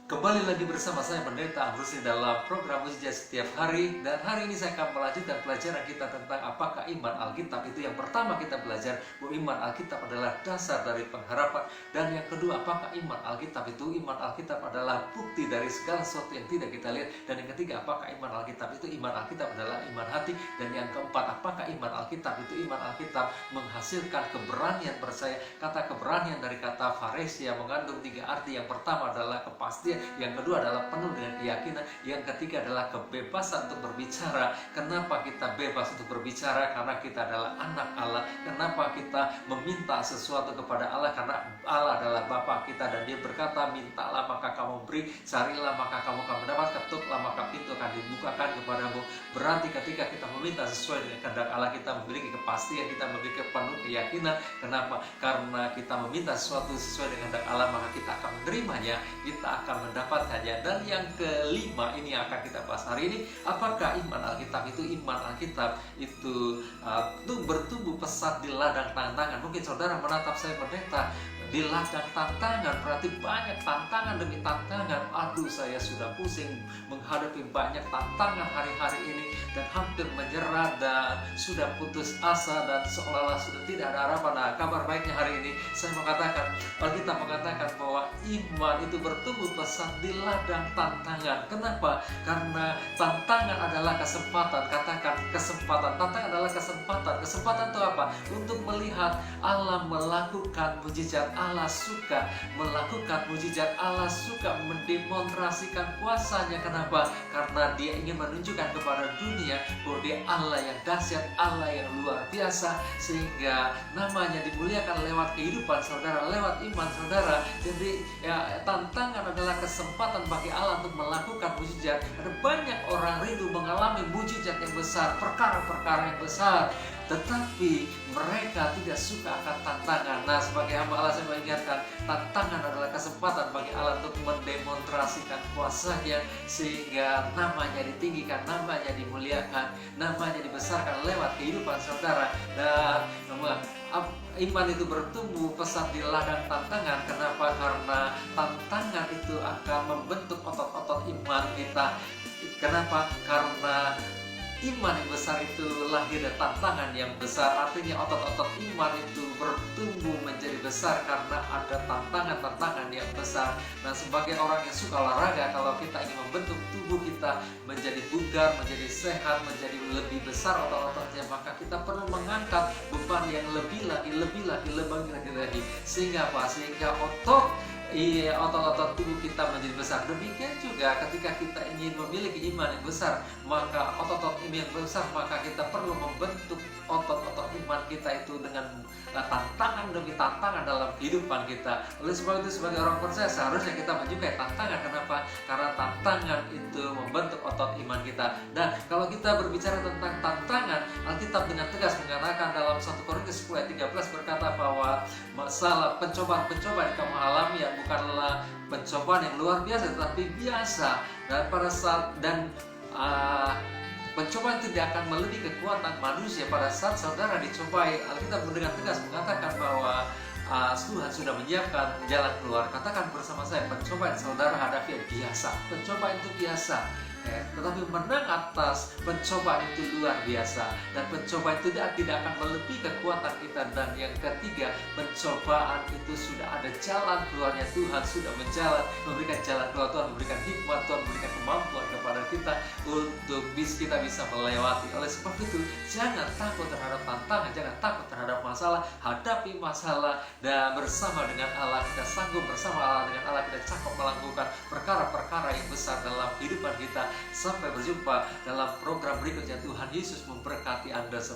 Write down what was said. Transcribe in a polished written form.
Kembali lagi bersama saya Pendeta Ambrus dalam program Mujizat Setiap Hari. Dan hari ini saya akan melanjutkan pelajaran kita tentang apakah iman Alkitab itu. Yang pertama kita belajar bahwa iman Alkitab adalah dasar dari pengharapan. Dan yang kedua, apakah iman Alkitab itu? Iman Alkitab adalah bukti dari segala sesuatu yang tidak kita lihat. Dan yang ketiga, apakah iman Alkitab itu? Iman Alkitab adalah iman hati. Dan yang keempat, apakah iman Alkitab itu? Iman Alkitab menghasilkan keberanian percaya. Kata keberanian dari kata faresia mengandung tiga arti. Yang pertama adalah kepastian, yang kedua adalah penuh dengan keyakinan, yang ketiga adalah kebebasan untuk berbicara. Kenapa kita bebas untuk berbicara? Karena kita adalah anak Allah. Kenapa kita meminta sesuatu kepada Allah? Karena Allah adalah Bapa kita dan Dia berkata, mintalah maka kamu beri, carilah maka kamu akan mendapat, ketuklah maka pintu akan dibukakan kepadamu. Berarti ketika kita meminta sesuai dengan kehendak Allah, kita memiliki kepastian, kita memiliki penuh keyakinan. Kenapa? Karena kita meminta sesuatu sesuai dengan kehendak Allah, maka kita akan menerimanya, kita akan mendapatkannya. Dan yang kelima, ini yang akan kita bahas hari ini, apakah iman Alkitab itu? Iman Alkitab itu bertumbuh pesat di ladang tantangan. Mungkin saudara menatap saya pendeta di ladang tantangan, berarti banyak tantangan demi tantangan. Aduh, saya sudah pusing menghadapi banyak tantangan hari-hari ini dan hampir menyerah dan sudah putus asa dan seolah-olah sudah tidak ada harapan. Nah, kabar baiknya hari ini saya mengatakan, Alkitab mengatakan bahwa iman itu bertumbuh pesat di ladang tantangan. Kenapa? Karena tantangan adalah kesempatan. Katakan kesempatan. Tantangan adalah kesempatan. Kesempatan itu apa? Untuk melihat Allah melakukan mujizat. Allah suka melakukan mujizat. Allah suka mendemonstrasikan kuasanya. Kenapa? Karena Dia ingin menunjukkan kepada dunia bahwa Dia Allah yang dahsyat, Allah yang luar biasa, sehingga namanya dimuliakan lewat kehidupan saudara, lewat iman saudara. Jadi tantangan adalah kesempatan bagi Allah untuk melakukan mujizat. Ada banyak orang rindu mengalami mujizat yang besar, perkara-perkara yang besar, tetapi mereka tidak suka akan tantangan. Nah, sebagai hamba Allah saya mengingatkan, tantangan adalah kesempatan bagi Allah untuk mendemonstrasikan kuasanya, sehingga namanya ditinggikan, namanya dimuliakan, namanya dibesarkan lewat kehidupan saudara. Dan iman itu bertumbuh pesat di ladang tantangan. Kenapa? Karena tantangan itu akan membentuk otot-otot iman kita. Kenapa? Karena iman yang besar itu lahir dari tantangan yang besar. Artinya otot-otot iman itu bertumbuh menjadi besar karena ada tantangan-tantangan yang besar. Nah, sebagai orang yang suka olahraga, kalau kita ingin membentuk tubuh kita menjadi bugar, menjadi sehat, menjadi lebih besar otot-ototnya, maka kita perlu mengangkat beban yang lebih lagi, sehingga apa? Sehingga otot-otot tubuh kita menjadi besar. Demikian juga ketika kita ingin memiliki iman yang besar, maka otot-otot iman yang besar, maka kita perlu membentuk otot-otot iman kita itu dengan tantangan demi tantangan dalam kehidupan kita. Oleh sebab itu, sebagai orang percaya seharusnya kita menyukai tantangan. Kenapa? Karena tantangan itu membentuk otot iman kita. Dan kalau kita berbicara tentang tantangan, Alkitab dengan tegas mengatakan dalam 1 Korintus 10 ayat 13 berkata bahwa masalah pencobaan-pencobaan yang kamu alami bukanlah pencobaan yang luar biasa, tetapi biasa. Dan pada saat pencobaan tidak akan melebihi kekuatan manusia. Pada saat saudara dicobai, Alkitab dengan tegas mengatakan bahwa Tuhan sudah menyiapkan jalan keluar. Katakan bersama saya, pencobaan saudara hadapi biasa. Pencobaan itu biasa. Tetapi menang atas pencobaan itu luar biasa. Dan pencobaan itu tidak akan melebihi kekuatan kita. Dan yang ketiga, pencobaan itu sudah ada jalan keluarnya. Tuhan sudah memberikan jalan keluar. Tuhan memberikan hikmat, Tuhan memberikan kemampuan kepada kita untuk kita bisa melewati. Oleh sebab itu, jangan takut terhadap tantangan, jangan takut terhadap masalah. Hadapi masalah dan bersama dengan Allah kita sanggup, bersama Allah dengan Allah kita cakap melakukan perkara-perkara yang besar dalam kehidupan kita. Sampai berjumpa dalam program berikutnya. Tuhan Yesus memberkati Anda semua.